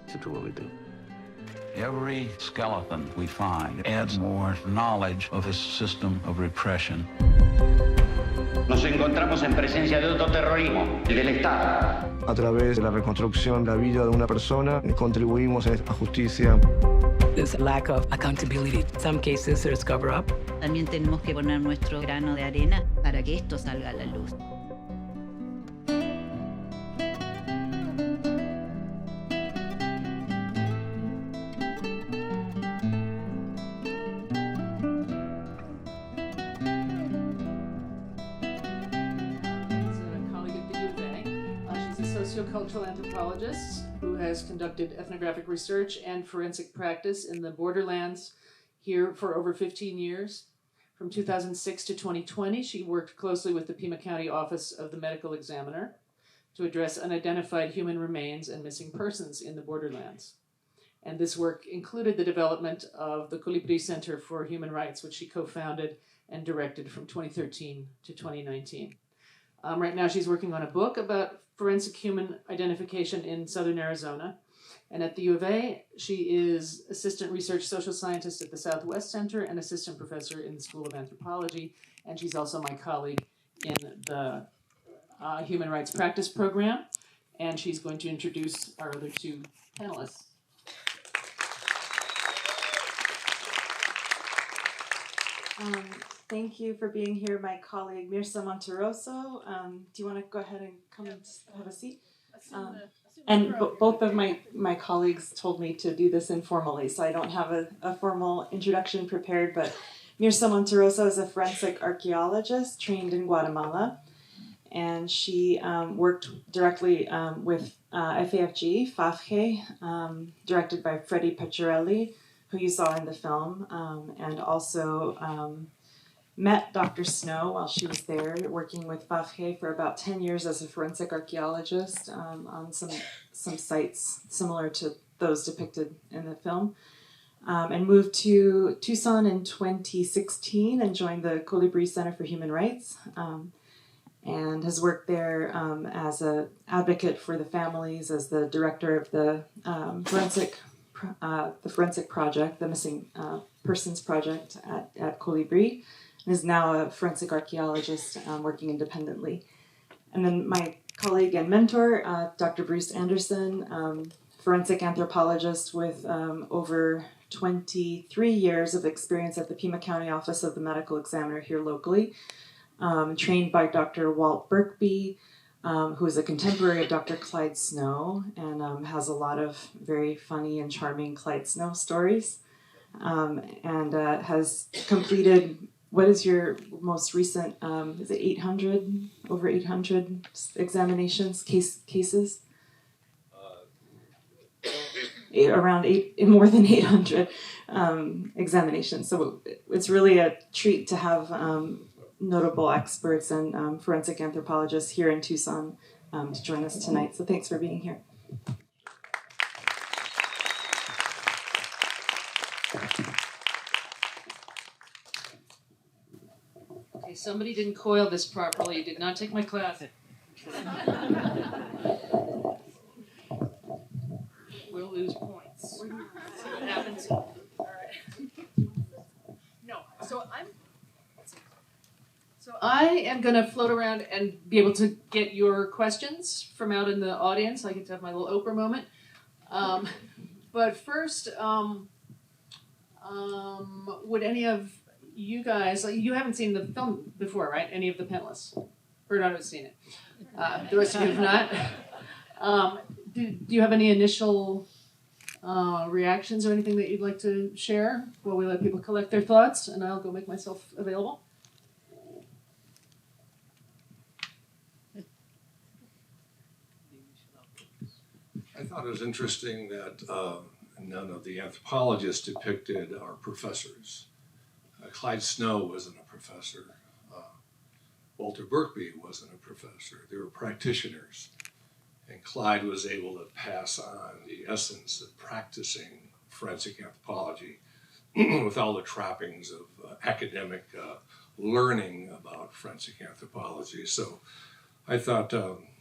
to do what we do. Every skeleton we find adds more knowledge of this system of repression. Nos encontramos en presencia de otro terrorismo, el del Estado. A través de la reconstrucción de la vida de una persona, contribuimos a justicia. There's a lack of accountability. In some cases, there's cover-up. También tenemos que poner nuestro grano de arena para que esto salga a la luz. Cultural anthropologist who has conducted ethnographic research and forensic practice in the borderlands here for over 15 years. From 2006 to 2020, she worked closely with the Pima County Office of the Medical Examiner to address unidentified human remains and missing persons in the borderlands. And this work included the development of the Colibri Center for Human Rights, which she co-founded and directed from 2013 to 2019. Right now she's working on a book about forensic human identification in southern Arizona. And at the U of A, she is assistant research social scientist at the Southwest Center and assistant professor in the School of Anthropology. And she's also my colleague in the Human Rights Practice Program. And she's going to introduce our other two panelists. Thank you for being here, my colleague Mirza Monterroso. Do you want to go ahead and come and have a seat? Both of my colleagues told me to do this informally, so I don't have a formal introduction prepared, but Mirza Monterroso is a forensic archaeologist trained in Guatemala, and she worked directly with FAFG, directed by Freddie Pacciarelli, who you saw in the film, and also met Dr. Snow while she was there, working with FAFG for about 10 years as a forensic archaeologist on some sites similar to those depicted in the film, and moved to Tucson in 2016 and joined the Colibri Center for Human Rights, and has worked there as an advocate for the families, as the director of the forensic project, the Missing Persons Project at Colibri, and is now a forensic archaeologist working independently. And then my colleague and mentor, Dr. Bruce Anderson, forensic anthropologist with over 23 years of experience at the Pima County Office of the Medical Examiner here locally, trained by Dr. Walt Birkby, who is a contemporary of Dr. Clyde Snow and has a lot of very funny and charming Clyde Snow stories, and has completed, what is your most recent, is it over 800 examinations, cases? More than 800 examinations. So it's really a treat to have notable experts and forensic anthropologists here in Tucson to join us tonight. So thanks for being here. Okay, somebody didn't coil this properly. Did not take my class. We'll lose points. See what happens. All right. No, So I am going to float around and be able to get your questions from out in the audience. I get to have my little Oprah moment. But first, would any of you guys, you haven't seen the film before, right? Any of the panelists? Bernardo's seen it. The rest of you have not. Do you have any initial reactions or anything that you'd like to share while we let people collect their thoughts? And I'll go make myself available. I thought it was interesting that none of the anthropologists depicted our professors. Clyde Snow wasn't a professor. Walter Birkby wasn't a professor. They were practitioners. And Clyde was able to pass on the essence of practicing forensic anthropology with all the trappings of academic learning about forensic anthropology. So I thought,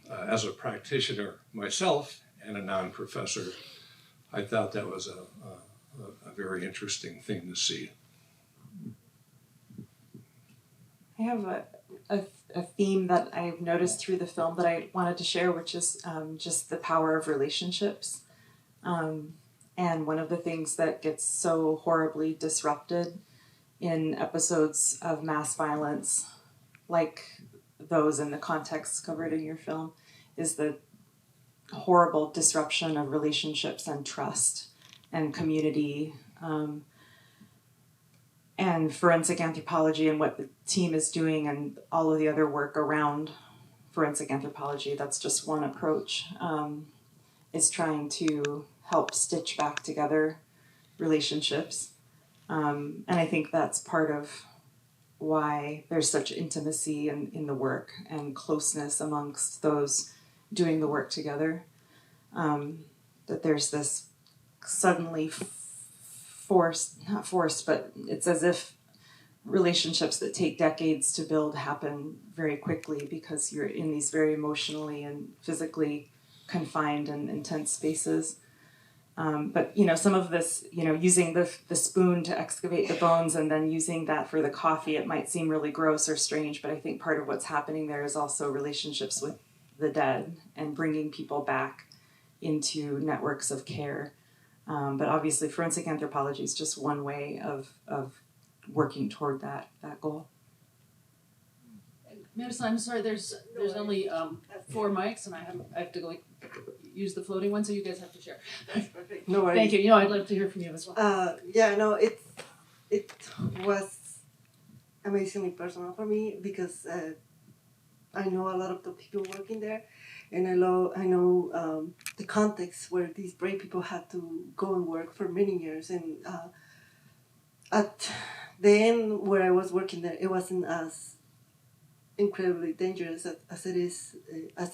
as a practitioner myself and a non-professor, I thought that was a very interesting thing to see. I have a theme that I've noticed through the film that I wanted to share, which is just the power of relationships. And one of the things that gets so horribly disrupted in episodes of mass violence, like those in the context covered in your film, is the horrible disruption of relationships and trust and community. And forensic anthropology and what the team is doing and all of the other work around forensic anthropology, that's just one approach, is trying to help stitch back together relationships. And I think that's part of why there's such intimacy in the work and closeness amongst those doing the work together. That there's this suddenly not forced, but it's as if relationships that take decades to build happen very quickly because you're in these very emotionally and physically confined and intense spaces. But, some of this, using the spoon to excavate the bones and then using that for the coffee, it might seem really gross or strange, but I think part of what's happening there is also relationships with the dead and bringing people back into networks of care. But obviously forensic anthropology is just one way of working toward that goal. Mirza, I'm sorry, there's only 4 mics and I have to go use the floating one, so you guys have to share. No worries. Thank you. I'd love to hear from you as well. It was amazingly personal for me because I know a lot of the people working there, and I know the context where these brave people had to go and work for many years, and at the end where I was working there, it wasn't as incredibly dangerous as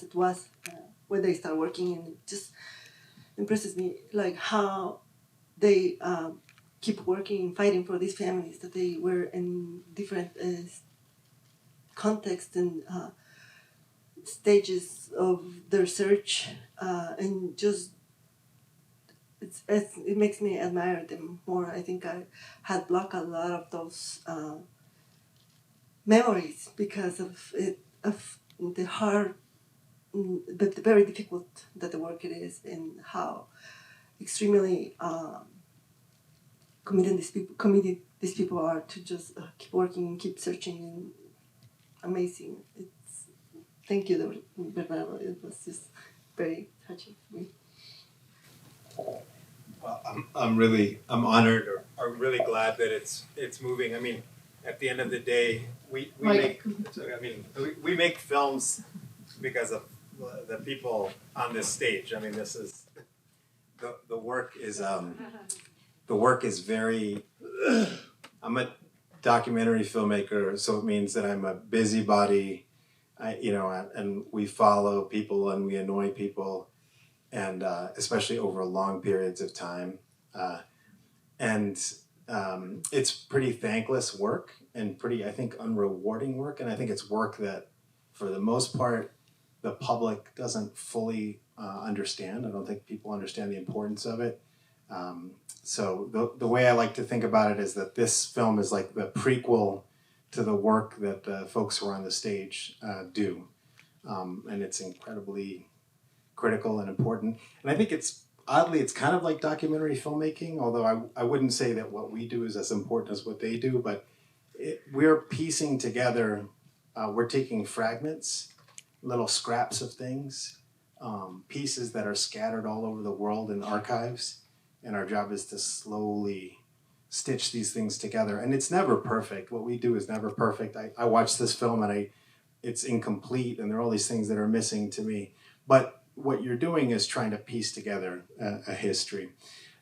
it was when they start working, and it just impresses me like how they keep working and fighting for these families, that they were in different contexts and stages of their search, and just it makes me admire them more. I think I had blocked a lot of those memories because of the hard, but very difficult that the work it is, and how extremely committed these people are to just keep working and keep searching. And amazing. Thank you, Bernardo. It was just very touching for me. Well, I'm honored or really glad that it's moving. I mean, at the end of the day, we make films because of the people on this stage. I mean, this is the work is very. I'm a documentary filmmaker, so it means that I'm a busybody. And we follow people and we annoy people, and especially over long periods of time. It's pretty thankless work and pretty, I think, unrewarding work. And I think it's work that, for the most part, the public doesn't fully understand. I don't think people understand the importance of it. So the way I like to think about it is that this film is like the prequel to the work that the folks who are on the stage do. And it's incredibly critical and important. And I think it's kind of like documentary filmmaking, although I wouldn't say that what we do is as important as what they do, but we're piecing together, we're taking fragments, little scraps of things, pieces that are scattered all over the world in archives, and our job is to slowly stitch these things together. And it's never perfect. What we do is never perfect. I watched this film and it's incomplete, and there are all these things that are missing to me. But what you're doing is trying to piece together a history.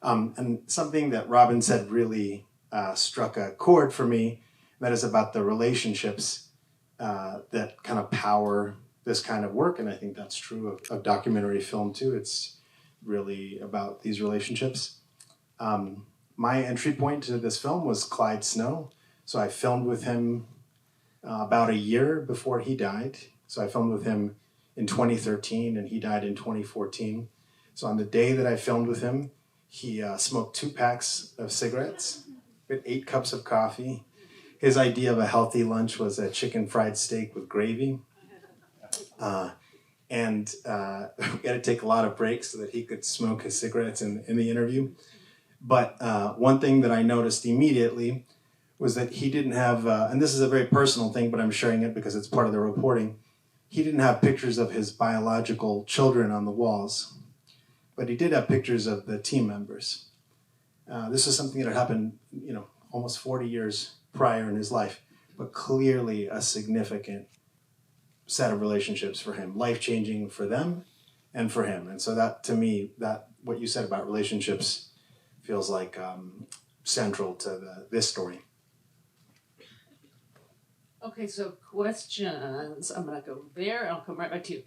And something that Robin said really struck a chord for me, that is about the relationships that kind of power this kind of work. And I think that's true of documentary film too. It's really about these relationships. My entry point to this film was Clyde Snow. So I filmed with him about a year before he died. So I filmed with him in 2013 and he died in 2014. So on the day that I filmed with him, He smoked 2 packs of cigarettes, with 8 cups of coffee. His idea of a healthy lunch was a chicken fried steak with gravy. And we had to take a lot of breaks so that he could smoke his cigarettes in the interview. But one thing that I noticed immediately was that he didn't have, and this is a very personal thing, but I'm sharing it because it's part of the reporting, he didn't have pictures of his biological children on the walls, but he did have pictures of the team members. This is something that happened, almost 40 years prior in his life, but clearly a significant set of relationships for him, life-changing for them and for him. And so that, to me, that what you said about relationships feels like central to this story. Okay, so questions. I'm going to go there, and I'll come right back to you.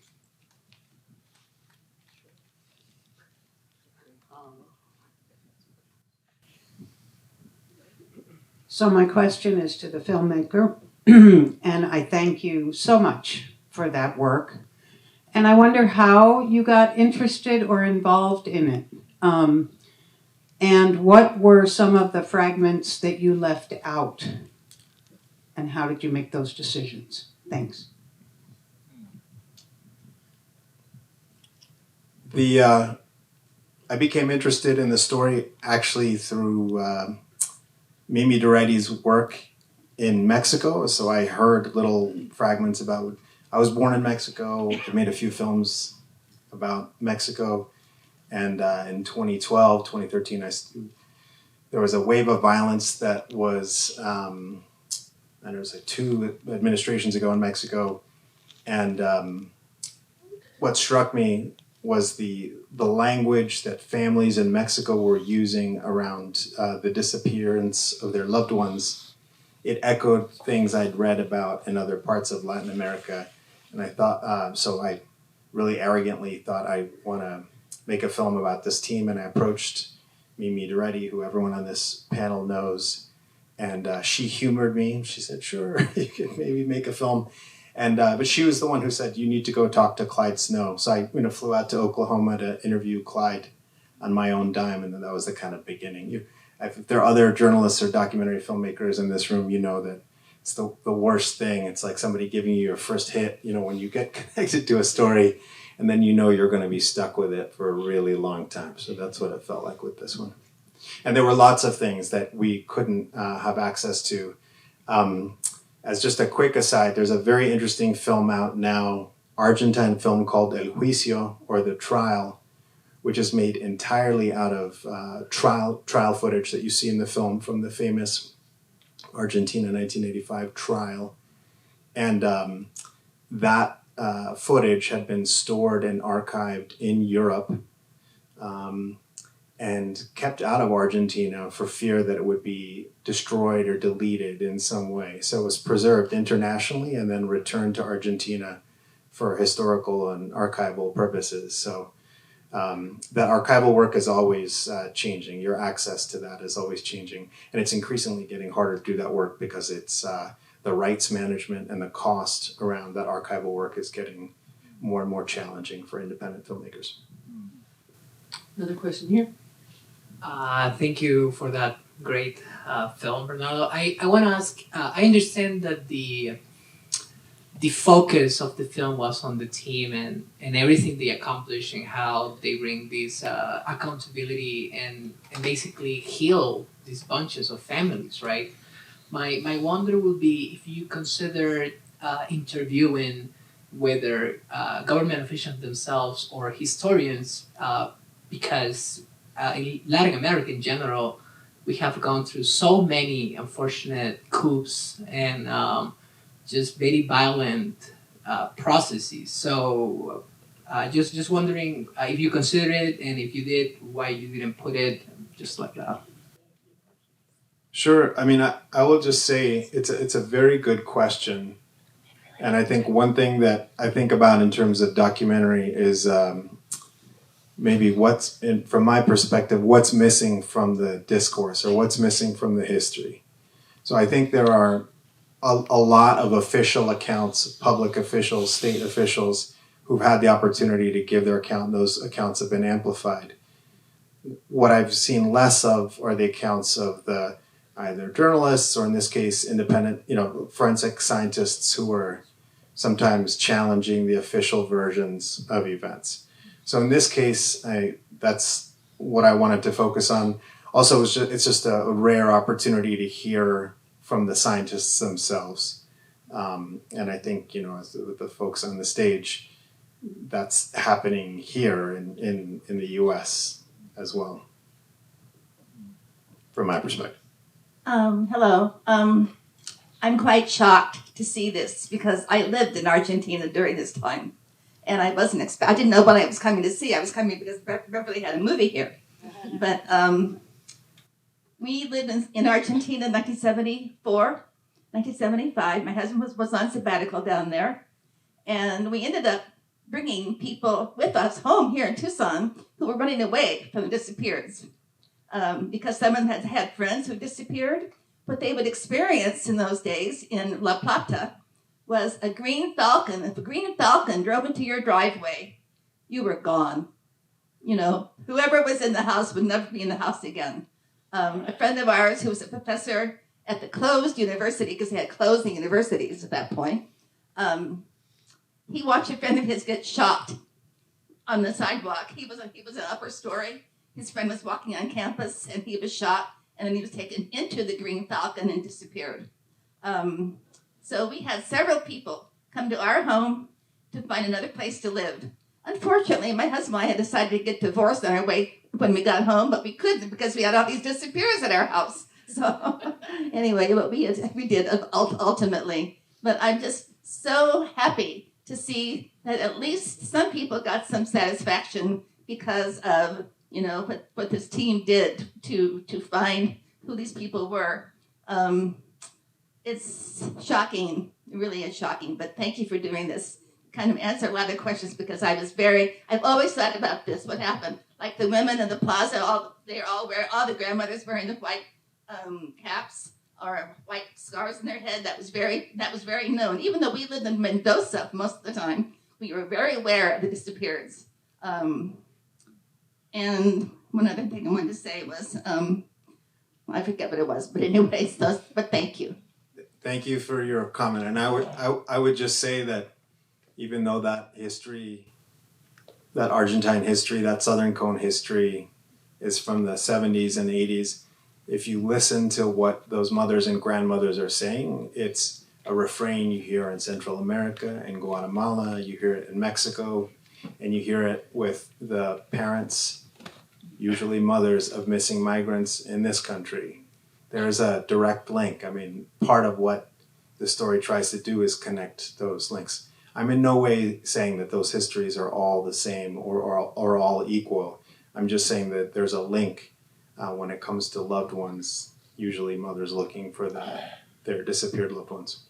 So my question is to the filmmaker, and I thank you so much for that work. And I wonder how you got interested or involved in it. And what were some of the fragments that you left out? And how did you make those decisions? Thanks. I became interested in the story actually through Mimi Dureti's work in Mexico. So I heard little fragments about, I was born in Mexico, I made a few films about Mexico. And in 2012, 2013, there was a wave of violence that was, and it was like 2 administrations ago in Mexico. And what struck me was the language that families in Mexico were using around the disappearance of their loved ones. It echoed things I'd read about in other parts of Latin America. And I thought, so I really arrogantly thought I want to make a film about this team. And I approached Mimi Dureti, who everyone on this panel knows. And she humored me. She said, sure, you could maybe make a film. And but she was the one who said, you need to go talk to Clyde Snow. So I flew out to Oklahoma to interview Clyde on my own dime. And then that was the kind of beginning. If there are other journalists or documentary filmmakers in this room, you know that it's the worst thing. It's like somebody giving you your first hit, when you get connected to a story and then you're going to be stuck with it for a really long time. So that's what it felt like with this one. And there were lots of things that we couldn't have access to. As just a quick aside, there's a very interesting film out now, Argentine film called El Juicio, or The Trial, which is made entirely out of trial footage that you see in the film from the famous Argentina 1985 trial. And that footage had been stored and archived in Europe and kept out of Argentina for fear that it would be destroyed or deleted in some way. So it was preserved internationally and then returned to Argentina for historical and archival purposes. So that archival work is always changing. Your access to that is always changing. And it's increasingly getting harder to do that work because it's the rights management and the cost around that archival work is getting more and more challenging for independent filmmakers. Another question here. Thank you for that great film, Bernardo. I want to ask, I understand that the focus of the film was on the team and everything they accomplish and how they bring this accountability and basically heal these bunches of families, right? My wonder would be if you consider interviewing whether government officials themselves or historians, because in Latin America in general, we have gone through so many unfortunate coups and just very violent processes. So just wondering if you consider it, and if you did, why you didn't put it just like that. Sure. I mean, I will just say it's a very good question. And I think one thing that I think about in terms of documentary is maybe from my perspective, what's missing from the discourse or what's missing from the history. So I think there are a lot of official accounts, public officials, state officials who've had the opportunity to give their account. Those accounts have been amplified. what I've seen less of are the accounts of the either journalists or in this case independent, forensic scientists who are sometimes challenging the official versions of events. So in this case, that's what I wanted to focus on. Also, it's just a rare opportunity to hear from the scientists themselves. And I think, as the folks on the stage, that's happening here in the US as well, from my perspective. Hello. I'm quite shocked to see this because I lived in Argentina during this time, and I didn't know what I was coming to see. I was coming because Beverly had a movie here. But we lived in Argentina in 1974, 1975. My husband was on sabbatical down there, and we ended up bringing people with us home here in Tucson who were running away from the disappeareds. Because some of them had friends who disappeared. What they would experience in those days in La Plata was a green falcon. If a green falcon drove into your driveway, you were gone. Whoever was in the house would never be in the house again. A friend of ours who was a professor at the closed university, because they had closed the universities at that point, he watched a friend of his get shot on the sidewalk. He was an upper story. His friend was walking on campus, and he was shot, and then he was taken into the Green Falcon and disappeared. So we had several people come to our home to find another place to live. Unfortunately, my husband and I had decided to get divorced on our way when we got home, but we couldn't because we had all these disappearers at our house. So anyway, what we did ultimately. But I'm just so happy to see that at least some people got some satisfaction because of what this team did to find who these people were. It's shocking. It really is shocking. But thank you for doing this. Kind of answer a lot of questions because I've always thought about this. What happened? Like the women in the plaza, all the grandmothers wearing the white caps or white scarves in their head. That was very known. Even though we lived in Mendoza most of the time, we were very aware of the disappeareds. And one other thing I wanted to say was, I forget what it was, but anyways, but thank you. Thank you for your comment. And I would just say that even though that history, that Argentine history, that Southern Cone history is from the 70s and 80s, if you listen to what those mothers and grandmothers are saying, it's a refrain you hear in Central America, in Guatemala, you hear it in Mexico, and you hear it with the parents, usually mothers of missing migrants in this country. There's a direct link. I mean, part of what the story tries to do is connect those links. I'm in no way saying that those histories are all the same or all equal. I'm just saying that there's a link when it comes to loved ones, usually mothers looking for their disappeared loved ones.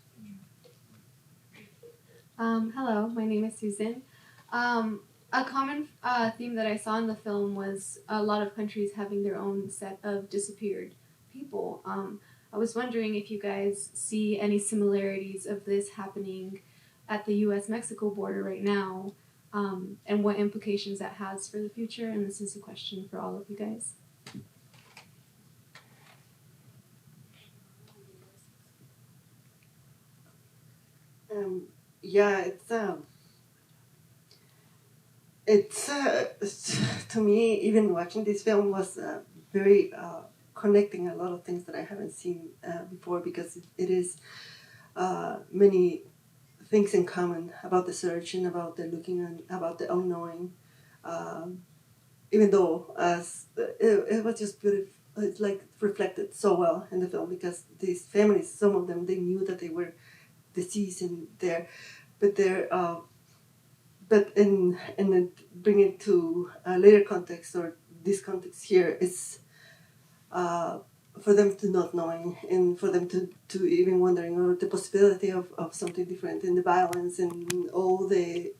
Hello, my name is Susan. A common theme that I saw in the film was a lot of countries having their own set of disappeared people. I was wondering if you guys see any similarities of this happening at the U.S.-Mexico border right now, and what implications that has for the future. And this is a question for all of you guys. Yeah, it's to me, even watching this film was very connecting a lot of things that I haven't seen before, because it is many things in common about the search and about the looking and about the unknowing. Even though it was just beautiful, it's like reflected so well in the film, because these families, some of them, they knew that they were deceased and there, but they're but in then bring it to a later context, or this context here, is for them to not knowing, and for them to even wondering, or the possibility of something different, in the violence and all the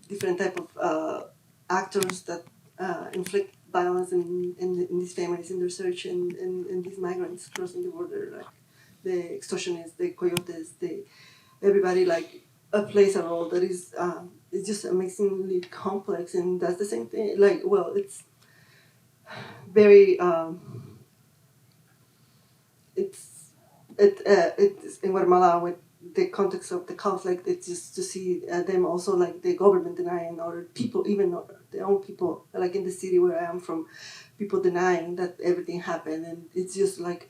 different type of actors that inflict violence in these families in their search, and these migrants crossing the border, like the extortionists, the coyotes, everybody plays a role that is it's just amazingly complex, and that's the same thing. Like, well, it's very it's in Guatemala with the context of the conflict. It's just to see them also like the government denying other people, even their own people, like in the city where I am from, people denying that everything happened, and it's just like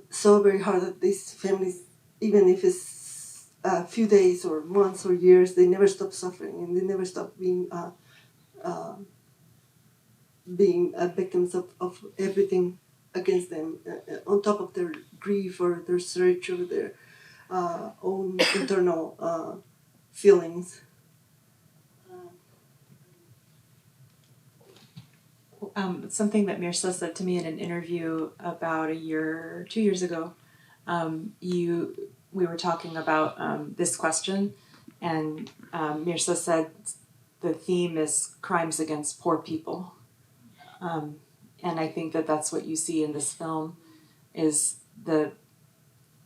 so very hard that these families, even if it's a few days or months or years, they never stop suffering and they never stop being victims of everything against them, on top of their grief or their search or their own internal feelings. Something that Mirza said to me in an interview about 2 years ago, we were talking about this question, and Mirza said the theme is crimes against poor people. And I think that that's what you see in this film, is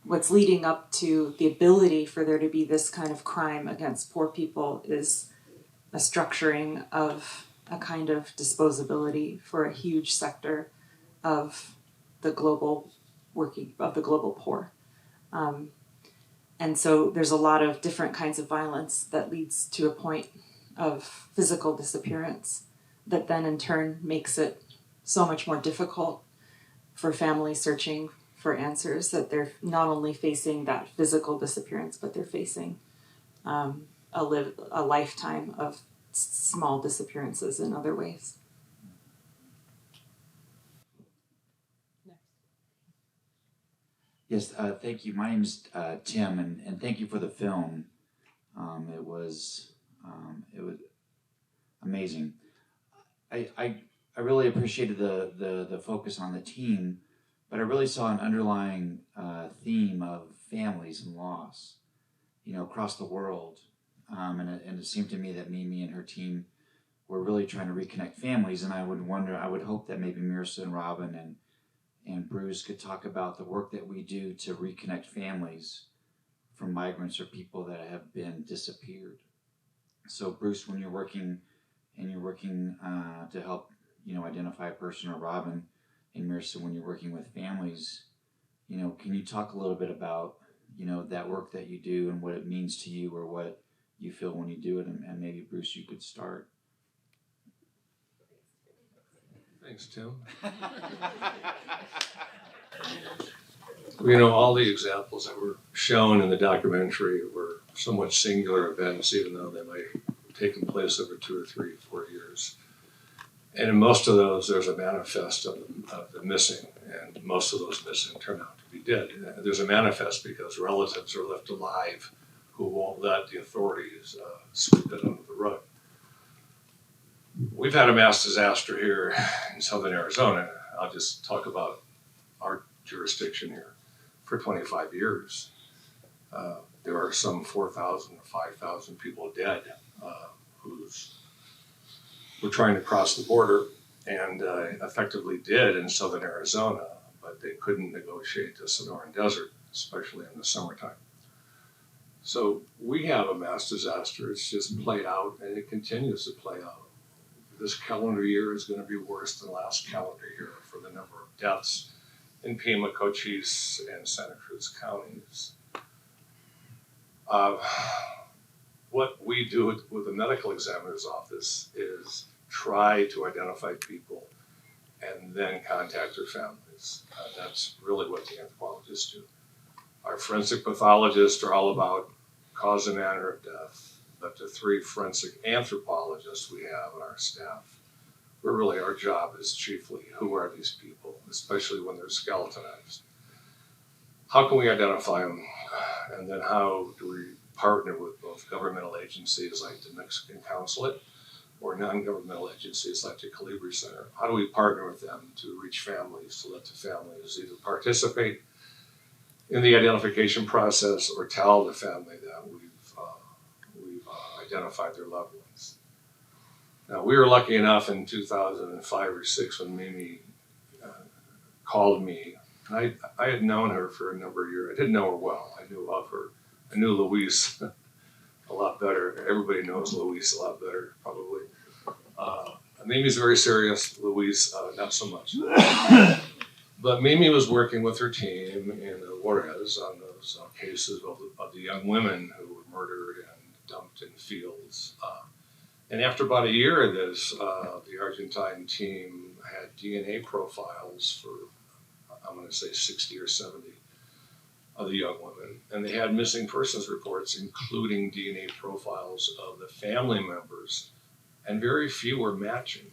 what's leading up to the ability for there to be this kind of crime against poor people is a structuring of a kind of disposability for a huge sector of the global poor. And so there's a lot of different kinds of violence that leads to a point of physical disappearance that then in turn makes it so much more difficult for families searching for answers, that they're not only facing that physical disappearance, but they're facing a lifetime of small disappearances in other ways. Yes, thank you. My name's Tim, and thank you for the film. It was amazing. I really appreciated the focus on the team, but I really saw an underlying theme of families and loss, across the world. And it seemed to me that Mimi and her team were really trying to reconnect families, and I would hope that maybe Mirza and Robin and Bruce could talk about the work that we do to reconnect families from migrants or people that have been disappeared. So Bruce, when you're working to help, identify a person, or Robin and Mirza, when you're working with families, can you talk a little bit about, that work that you do and what it means to you, or what you feel when you do it, and maybe Bruce, you could start. Thanks, Tim. All the examples that were shown in the documentary were somewhat singular events, even though they might have taken place over 2 or 3, 4 years. And in most of those, there's a manifest of the missing, and most of those missing turn out to be dead. There's a manifest because relatives are left alive who won't let the authorities sweep it under the rug. We've had a mass disaster here in southern Arizona. I'll just talk about our jurisdiction here. For 25 years, there are some 4,000 or 5,000 people dead who were trying to cross the border and effectively did in southern Arizona, but they couldn't negotiate the Sonoran Desert, especially in the summertime. So we have a mass disaster. It's just played out, and it continues to play out. This calendar year is going to be worse than last calendar year for the number of deaths in Pima, Cochise, and Santa Cruz counties. What we do with the medical examiner's office is try to identify people and then contact their families. That's really what the anthropologists do. Our forensic pathologists are all about cause and manner of death, but the 3 forensic anthropologists we have on our staff, our job is chiefly, who are these people, especially when they're skeletonized? How can we identify them? And then how do we partner with both governmental agencies like the Mexican Consulate or non-governmental agencies like the Calibri Center? How do we partner with them to reach families, to let the families either participate in the identification process or tell the family that we've identified their loved ones? Now, we were lucky enough in 2005 or 6 when Mimi called me. I had known her for a number of years. I didn't know her well. I knew of her. I knew Luis a lot better. Everybody knows Luis a lot better, probably. Mimi's very serious, Louise, not so much. But Mimi was working with her team in Juarez on those cases of the young women who were murdered and dumped in fields. And after about a year of this, the Argentine team had DNA profiles for, I'm going to say 60 or 70 of the young women. And they had missing persons reports, including DNA profiles of the family members. And very few were matching.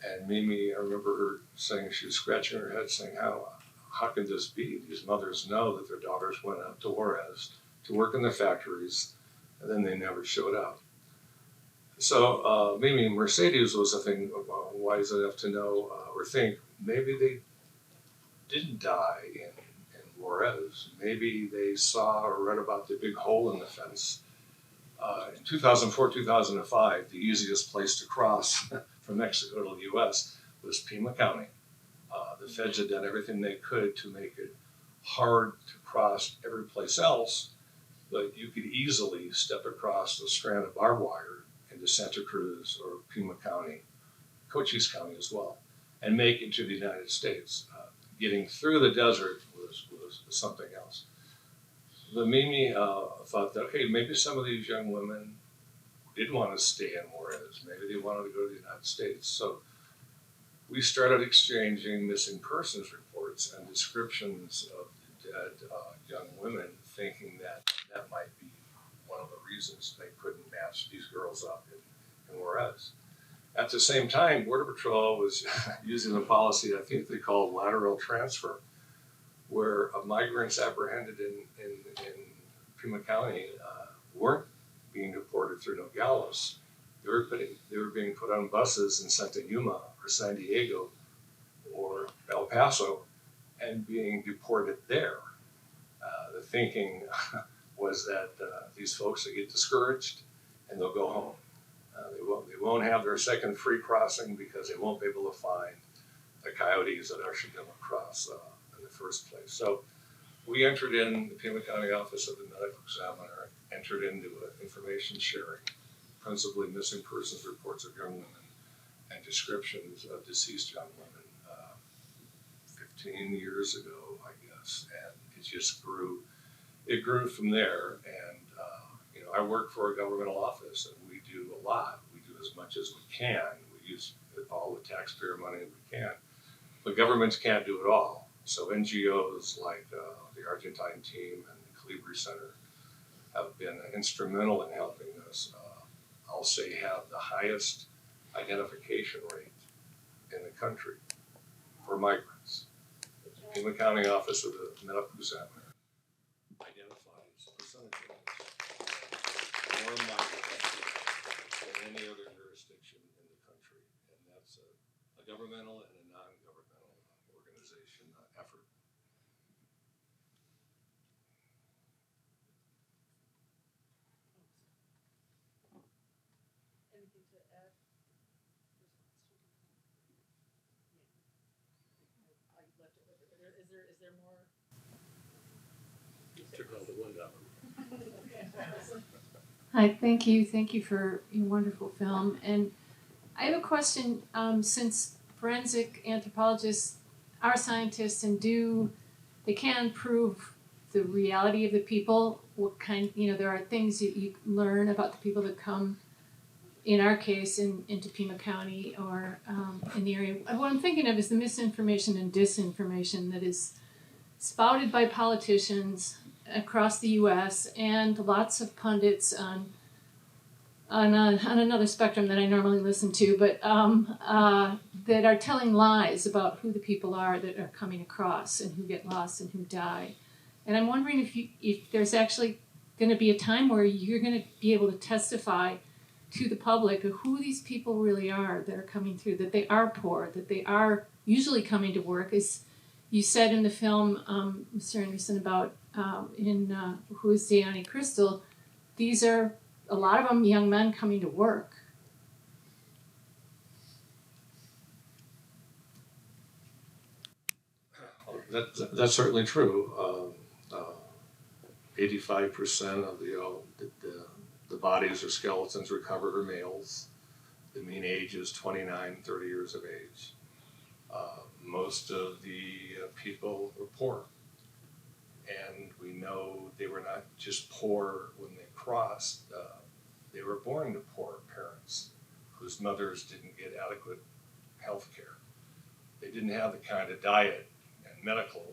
And Mimi, I remember her saying, she was scratching her head saying, how can this be? These mothers know that their daughters went out to Juarez to work in the factories, and then they never showed up. So Mimi Mercedes was, I think, wise enough to know or think maybe they didn't die in Juarez. Maybe they saw or read about the big hole in the fence. In 2004, 2005, the easiest place to cross from Mexico to the U.S. was Pima County. The feds had done everything they could to make it hard to cross every place else, but you could easily step across a strand of barbed wire into Santa Cruz or Pima County, Cochise County as well, and make it to the United States. Getting through the desert was something else. But Mimi thought that, hey, maybe some of these young women didn't want to stay in Juarez. Maybe they wanted to go to the United States. So we started exchanging missing persons reports and descriptions of the dead young women, thinking that that might be one of the reasons they couldn't match these girls up in Juarez. At the same time, Border Patrol was using a policy I think they called lateral transfer, where migrants apprehended in Pima County weren't being deported through Nogales. They were being put on buses and sent to Yuma or San Diego or El Paso and being deported there. The thinking was that these folks will get discouraged and they'll go home. They won't have their second free crossing because they won't be able to find the coyotes that ushered them across in the first place. So we entered in, the Pima County Office of the Medical Examiner entered into information sharing, principally missing persons reports of young women and descriptions of deceased young women 15 years ago, I guess, and it just grew. It grew from there, and I work for a governmental office, and we do a lot. We do as much as we can. We use all the taxpayer money we can, but governments can't do it all. So NGOs like the Argentine team and the Calibri Center have been instrumental in helping us, I'll say, have the highest identification rate in the country for migrants. The Pima County Office of the Medical Examiner identifies percentages more migrants than any other jurisdiction in the country, and that's a governmental and a non-governmental organization effort. Anything to add? I left it with her. Is there more? Took all the wind out of me. Hi, thank you. Thank you for your wonderful film. And I have a question. Since forensic anthropologists are scientists and they can prove the reality of the people, there are things that you learn about the people that come, in our case, into Pima County or in the area. What I'm thinking of is the misinformation and disinformation that is spouted by politicians across the U.S. and lots of pundits on another spectrum that I normally listen to, but that are telling lies about who the people are that are coming across and who get lost and who die. And I'm wondering if there's actually going to be a time where you're going to be able to testify to the public of who these people really are that are coming through, that they are poor, that they are usually coming to work. As you said in the film, Mr. Anderson, about Who is Diane Crystal, these are a lot of them young men coming to work. That's certainly true. 85% of the bodies or skeletons recovered are males. The mean age is 29, 30 years of age. Most of the people were poor. And we know they were not just poor when they crossed, they were born to poor parents whose mothers didn't get adequate health care. They didn't have the kind of diet and medical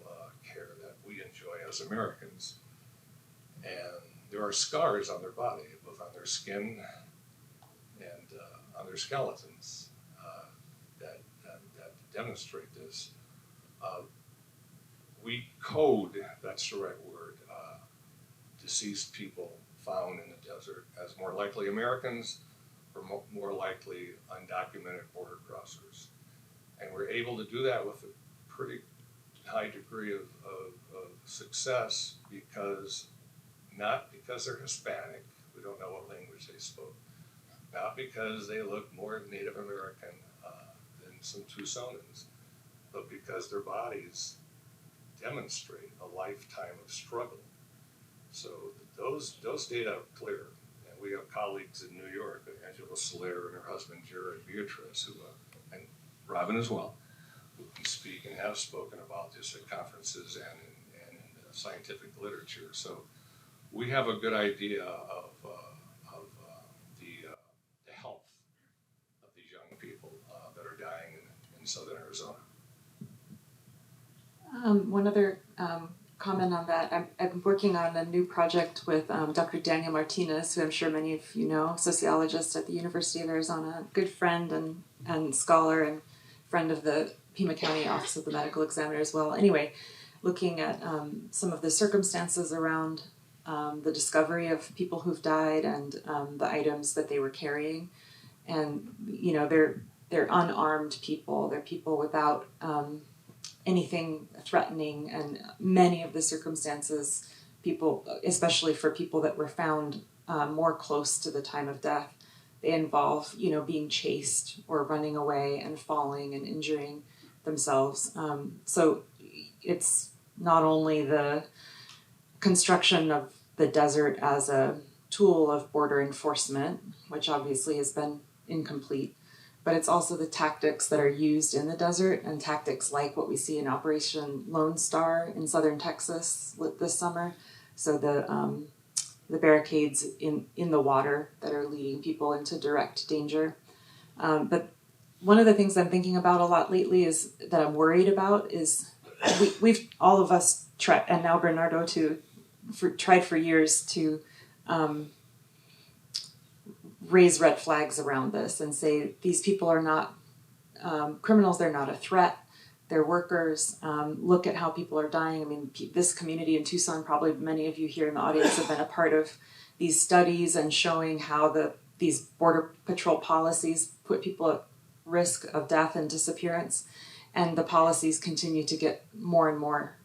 care that we enjoy as Americans. And there are scars on their body, both on their skin and on their skeletons that demonstrate this. We code, that's the right word, deceased people found in the desert as more likely Americans or more likely undocumented border crossers. And we're able to do that with a pretty high degree of success not because they're Hispanic, we don't know what language they spoke, not because they look more Native American than some Tucsonans, but because their bodies demonstrate a lifetime of struggle. So those data are clear. And we have colleagues in New York, Angela Soler and her husband Jared Beatrice, and Robin as well, who can speak and have spoken about this at conferences and in scientific literature. So we have a good idea of the health of these young people that are dying in southern Arizona. One other comment on that. I'm working on a new project with Dr. Daniel Martinez, who I'm sure many of you know, sociologist at the University of Arizona, good friend and scholar and friend of the Pima County Office of the Medical Examiner as well. Anyway, looking at some of the circumstances around the discovery of people who've died and the items that they were carrying. And, you know, they're unarmed people. They're people without anything threatening, and many of the circumstances, people, especially for people that were found more close to the time of death, they involve, you know, being chased or running away and falling and injuring themselves. So it's not only the construction of the desert as a tool of border enforcement, which obviously has been incomplete, but it's also the tactics that are used in the desert, and tactics like what we see in Operation Lone Star in southern Texas this summer. So the barricades in the water that are leading people into direct danger. But one of the things I'm thinking about a lot lately is that I'm worried about is we've all of us tried, and now Bernardo too, tried for years to raise red flags around this and say these people are not criminals, they're not a threat, they're workers. Look at how people are dying. I mean, this community in Tucson, probably many of you here in the audience have been a part of these studies and showing how these border patrol policies put people at risk of death and disappearance, and the policies continue to get more and more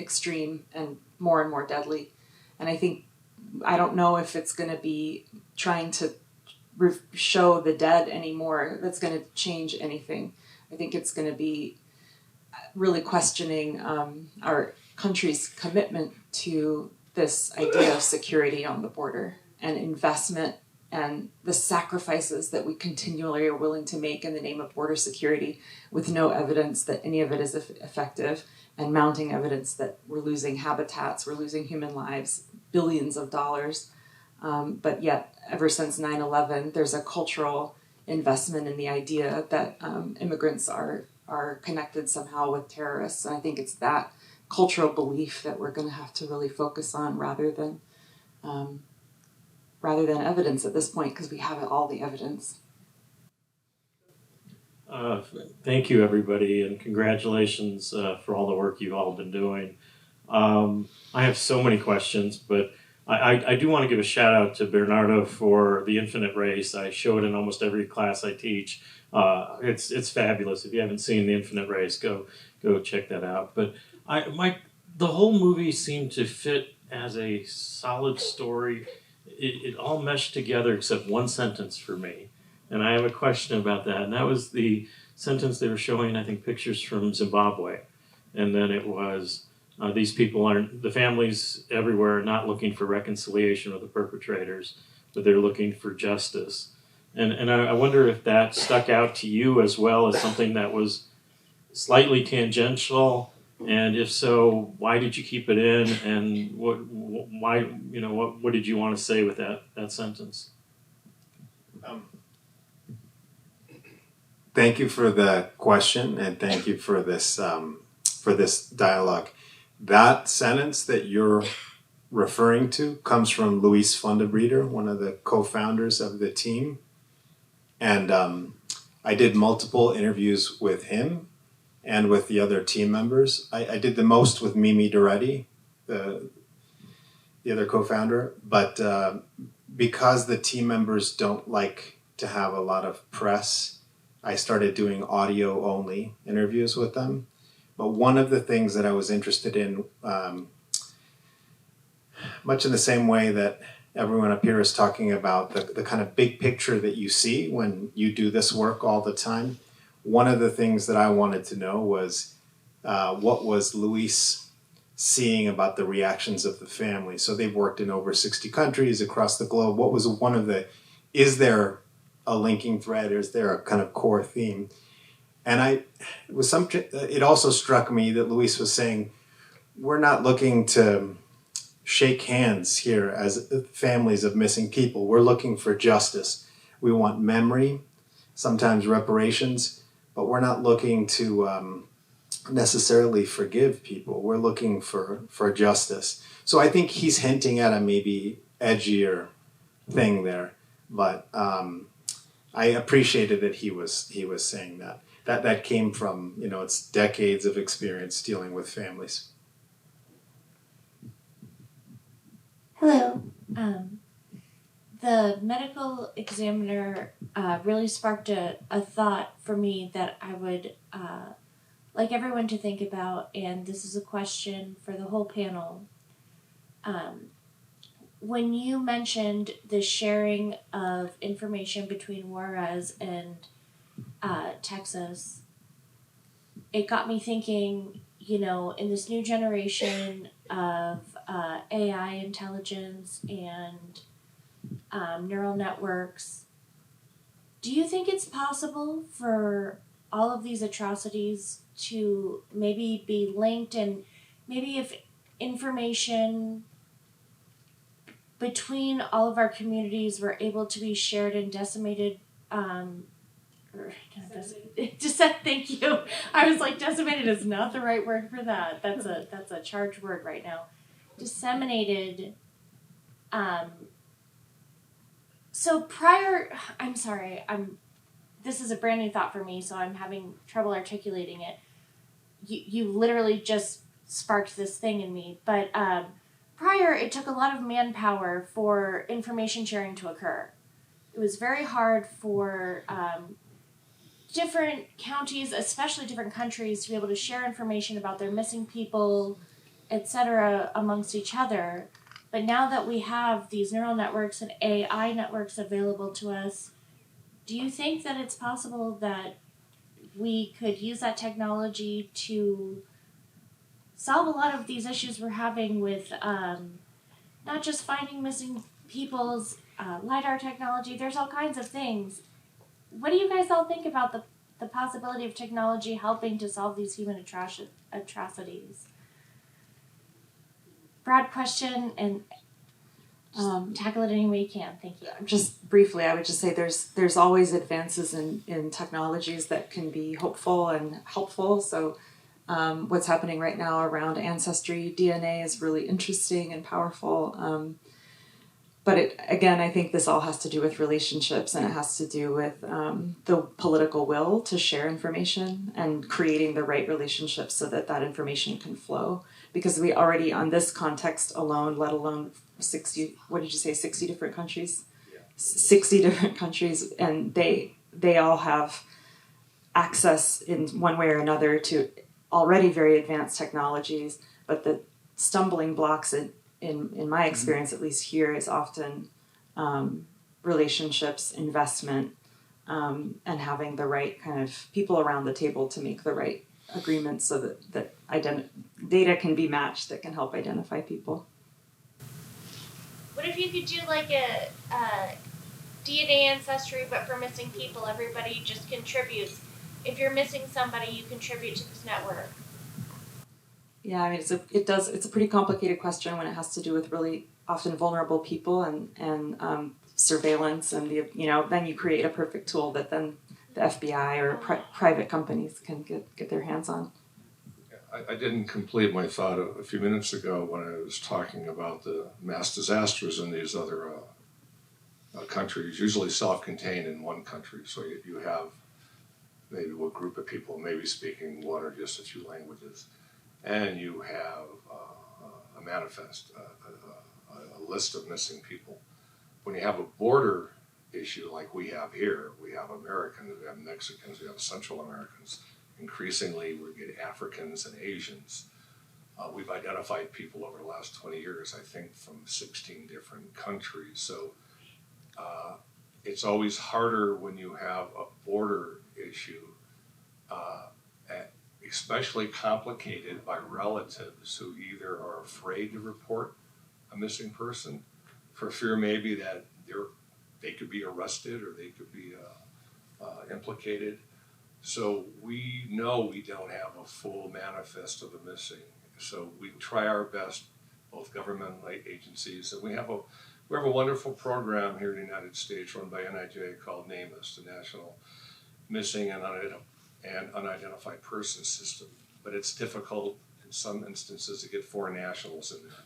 extreme and more deadly. And I don't know if it's going to be trying to show the dead anymore that's going to change anything. I think it's going to be really questioning our country's commitment to this idea of security on the border and investment and the sacrifices that we continually are willing to make in the name of border security with no evidence that any of it is effective, and mounting evidence that we're losing habitats, we're losing human lives, billions of dollars. But yet, ever since 9/11, there's a cultural investment in the idea that immigrants are connected somehow with terrorists. And I think it's that cultural belief that we're going to have to really focus on rather than evidence at this point, because we have all the evidence. Thank you, everybody, and congratulations for all the work you've all been doing. I have so many questions, but I do want to give a shout out to Bernardo for The Infinite Race. I show it in almost every class I teach. It's fabulous. If you haven't seen The Infinite Race, go check that out. But the whole movie seemed to fit as a solid story. It all meshed together except one sentence for me. And I have a question about that. And that was the sentence they were showing, I think, pictures from Zimbabwe. And then it was, these people the families everywhere are not looking for reconciliation with the perpetrators, but they're looking for justice. And I wonder if that stuck out to you as well as something that was slightly tangential, and if so, why did you keep it in, and what did you want to say with that sentence? Thank you for the question, and thank you for this dialogue. That sentence that you're referring to comes from Luis Funderbrieder, one of the co-founders of the team. And I did multiple interviews with him and with the other team members. I did the most with Mimi Doretti, the other co-founder, but because the team members don't like to have a lot of press, I started doing audio-only interviews with them. But one of the things that I was interested in, much in the same way that everyone up here is talking about the kind of big picture that you see when you do this work all the time, one of the things that I wanted to know was what was Luis seeing about the reactions of the family. So they've worked in over 60 countries across the globe. What was one of the, is there a linking thread, or is there a kind of core theme? And it also struck me that Luis was saying, we're not looking to shake hands here as families of missing people. We're looking for justice. We want memory, sometimes reparations, but we're not looking to necessarily forgive people. We're looking for justice. So I think he's hinting at a maybe edgier thing there, but I appreciated that he was saying that. That came from, it's decades of experience dealing with families. Hello. The medical examiner really sparked a thought for me that I would like everyone to think about, and this is a question for the whole panel. When you mentioned the sharing of information between Juarez and Texas, it got me thinking, in this new generation of AI intelligence and neural networks, do you think it's possible for all of these atrocities to maybe be linked, and maybe if information between all of our communities were able to be shared and disseminated, thank you. I was like, decimated is not the right word for that. That's a charged word right now. Disseminated. So prior, I'm sorry, this is a brand new thought for me, so I'm having trouble articulating it. You literally just sparked this thing in me, but prior, it took a lot of manpower for information sharing to occur. It was very hard for different counties, especially different countries, to be able to share information about their missing people, etc., amongst each other. But now that we have these neural networks and AI networks available to us, do you think that it's possible that we could use that technology to solve a lot of these issues we're having with not just finding missing people's LiDAR technology? There's all kinds of things. What do you guys all think about the possibility of technology helping to solve these human atrocities? Broad question, and tackle it any way you can. Thank you. Just briefly, I would just say there's always advances in technologies that can be hopeful and helpful. So what's happening right now around ancestry DNA is really interesting and powerful. But again, I think this all has to do with relationships, and it has to do with the political will to share information and creating the right relationships so that information can flow. Because we already, on this context alone, let alone 60 different countries? Yeah. 60 different countries, and they all have access in one way or another to already very advanced technologies, but the stumbling blocks in my experience, at least here, is often relationships, investment, and having the right kind of people around the table to make the right agreements so that data can be matched that can help identify people. What if you could do like a DNA ancestry, but for missing people, everybody just contributes. If you're missing somebody, you contribute to this network. Yeah, I mean, it's a pretty complicated question when it has to do with really often vulnerable people and surveillance, and then you create a perfect tool that then the FBI or private companies can get their hands on. I didn't complete my thought a few minutes ago when I was talking about the mass disasters in these other countries, usually self-contained in one country. So you have maybe a group of people maybe speaking one or just a few languages, and you have a manifest, a list of missing people. When you have a border issue like we have here, we have Americans, we have Mexicans, we have Central Americans. Increasingly, we get Africans and Asians. We've identified people over the last 20 years, I think, from 16 different countries. So it's always harder when you have a border issue, especially complicated by relatives who either are afraid to report a missing person for fear maybe that they could be arrested or they could be implicated. So we know we don't have a full manifest of the missing. So we try our best, both governmental agencies, and we have a wonderful program here in the United States run by NIJ called NAMUS, the National Missing and Unidentified Persons System. But it's difficult in some instances to get foreign nationals in there.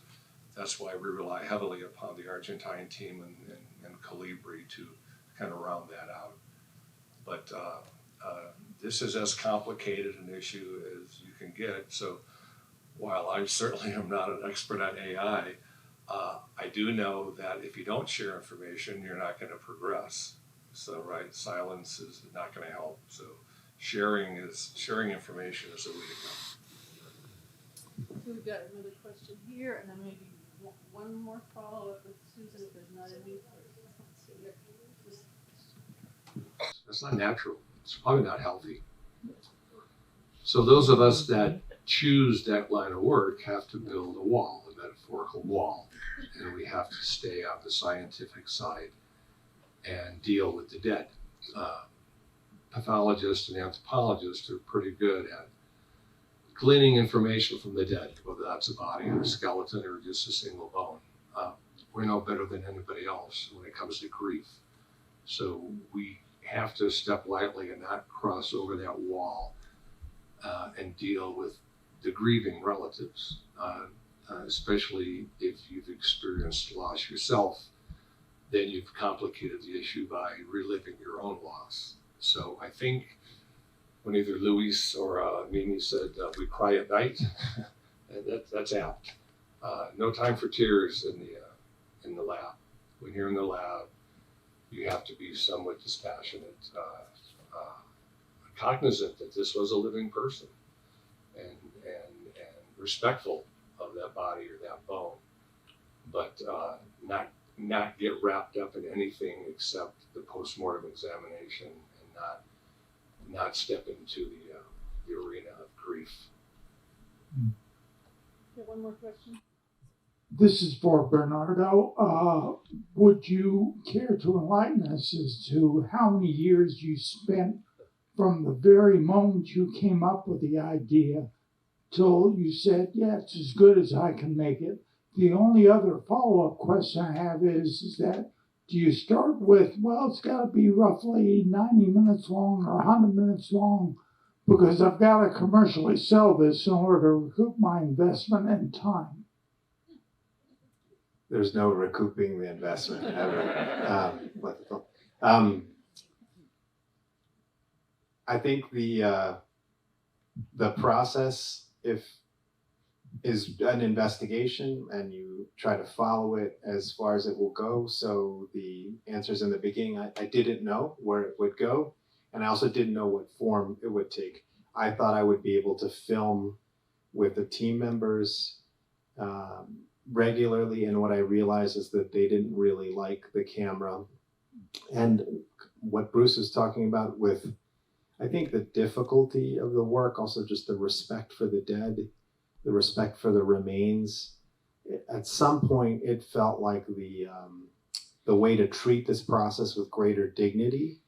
That's why we rely heavily upon the Argentine team and Calibri to kind of round that out. But this is as complicated an issue as you can get. So while I certainly am not an expert on AI, I do know that if you don't share information, you're not going to progress. So, right, silence is not going to help. So sharing information is the way to go. So we've got another question here, and then maybe one more follow-up with Susan if there's not any. It's not natural. It's probably not healthy. So those of us that choose that line of work have to build a wall, a metaphorical wall, and we have to stay on the scientific side and deal with the dead. Pathologists and anthropologists are pretty good at gleaning information from the dead, whether that's a body or a skeleton or just a single bone. We know better than anybody else when it comes to grief. So we have to step lightly and not cross over that wall and deal with the grieving relatives, especially if you've experienced loss yourself. Then you've complicated the issue by reliving your own loss. So I think when either Luis or Mimi said we cry at night, and that's apt. No time for tears in the lab. When you're in the lab, you have to be somewhat dispassionate, cognizant that this was a living person, and respectful of that body or that bone, but not get wrapped up in anything except the postmortem examination, and not step into the arena of grief. One more question. This is for Bernardo. Would you care to enlighten us as to how many years you spent from the very moment you came up with the idea till you said, yeah, it's as good as I can make it? The only other follow-up question I have is that, do you start with, well, it's got to be roughly 90 minutes long or 100 minutes long because I've got to commercially sell this in order to recoup my investment and time? There's no recouping the investment ever. I think the process, is an investigation, and you try to follow it as far as it will go. So the answers in the beginning, I didn't know where it would go, and I also didn't know what form it would take. I thought I would be able to film with the team members regularly, and what I realized is that they didn't really like the camera. And what Bruce is talking about with, I think, the difficulty of the work, also just the respect for the dead, the respect for the remains. At some point, it felt like the way to treat this process with greater dignity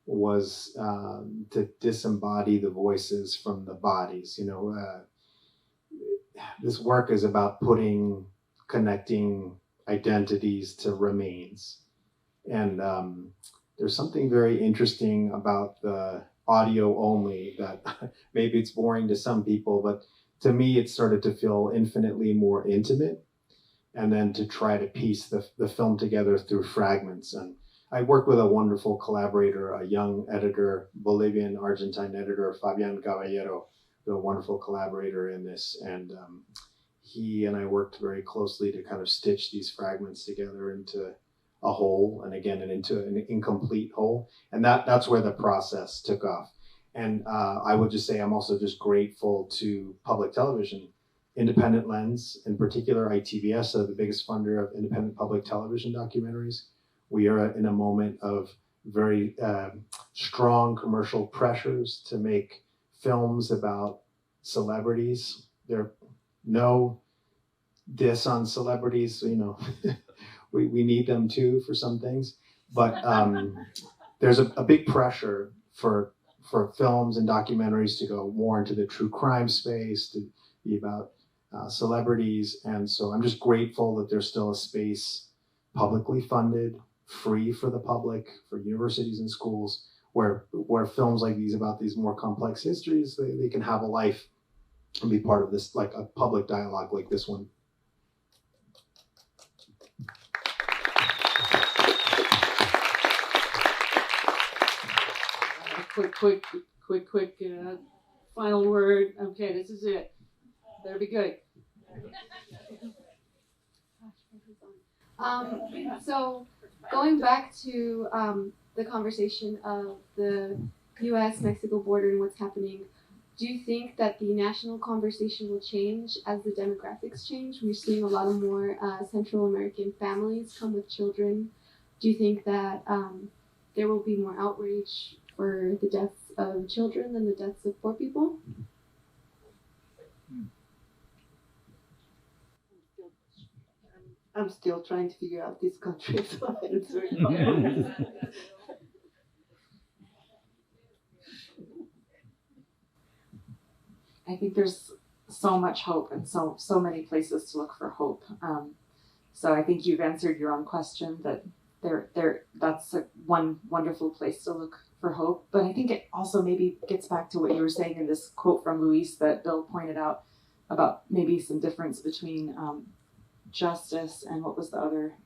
was to disembody the voices from the bodies. This work is about connecting identities to remains. And there's something very interesting about the audio only that maybe it's boring to some people, but to me it started to feel infinitely more intimate, and then to try to piece the film together through fragments. And I worked with a wonderful collaborator, a young editor, Bolivian Argentine editor, Fabian Caballero, a wonderful collaborator in this. And he and I worked very closely to kind of stitch these fragments together into a whole, and again, into an incomplete whole. And that's where the process took off. And I would just say I'm also just grateful to public television, Independent Lens, in particular ITVS, the biggest funder of independent public television documentaries. We are in a moment of very strong commercial pressures to make films about celebrities. There are no diss on celebrities, we need them too for some things, but there's a big pressure for films and documentaries to go more into the true crime space, to be about celebrities. And so I'm just grateful that there's still a space, publicly funded, free for the public, for universities and schools, where films like these about these more complex histories, they can have a life and be part of this, like a public dialogue like this one. Quick, final word. Okay, this is it. Better be good. So going back to the conversation of the U.S.-Mexico border and what's happening, do you think that the national conversation will change as the demographics change? We're seeing a lot of more Central American families come with children. Do you think that there will be more outrage for the deaths of children than the deaths of poor people? I'm still trying to figure out this country, so it's very hard. I think there's so much hope and so many places to look for hope. So I think you've answered your own question that that's one wonderful place to look for hope. But I think it also maybe gets back to what you were saying in this quote from Luis that Bill pointed out about maybe some difference between justice and what was the other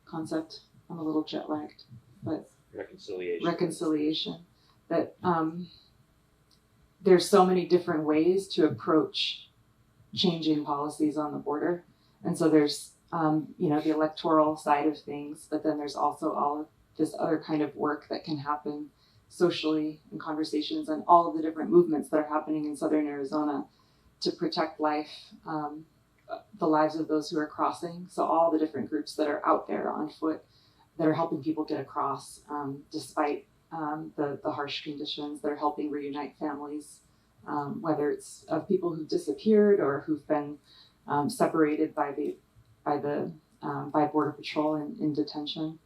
concept? I'm a little jet lagged, but reconciliation. That there's so many different ways to approach changing policies on the border. And so there's, the electoral side of things, but then there's also all of this other kind of work that can happen socially in conversations and all of the different movements that are happening in Southern Arizona to protect life, the lives of those who are crossing. So all the different groups that are out there on foot that are helping people get across despite the harsh conditions, that are helping reunite families, whether it's of people who've disappeared or who've been separated by Border Patrol in detention.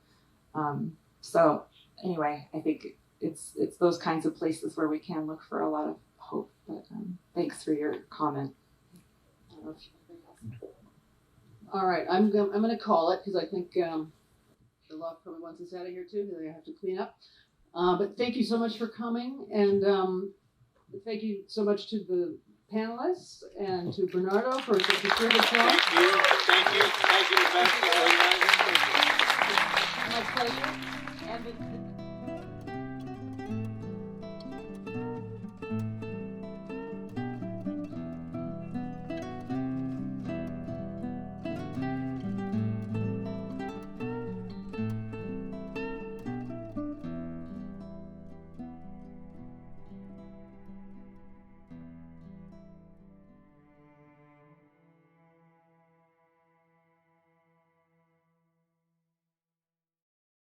So anyway, I think it's those kinds of places where we can look for a lot of hope. But thanks for your comment. I don't know if you All right, I'm going to call it because I think the law probably wants us out of here too. They have to clean up. But thank you so much for coming, and thank you so much to the panelists and to Bernardo for such a terrific talk. Thank you. Thank you, Rebecca. My pleasure. And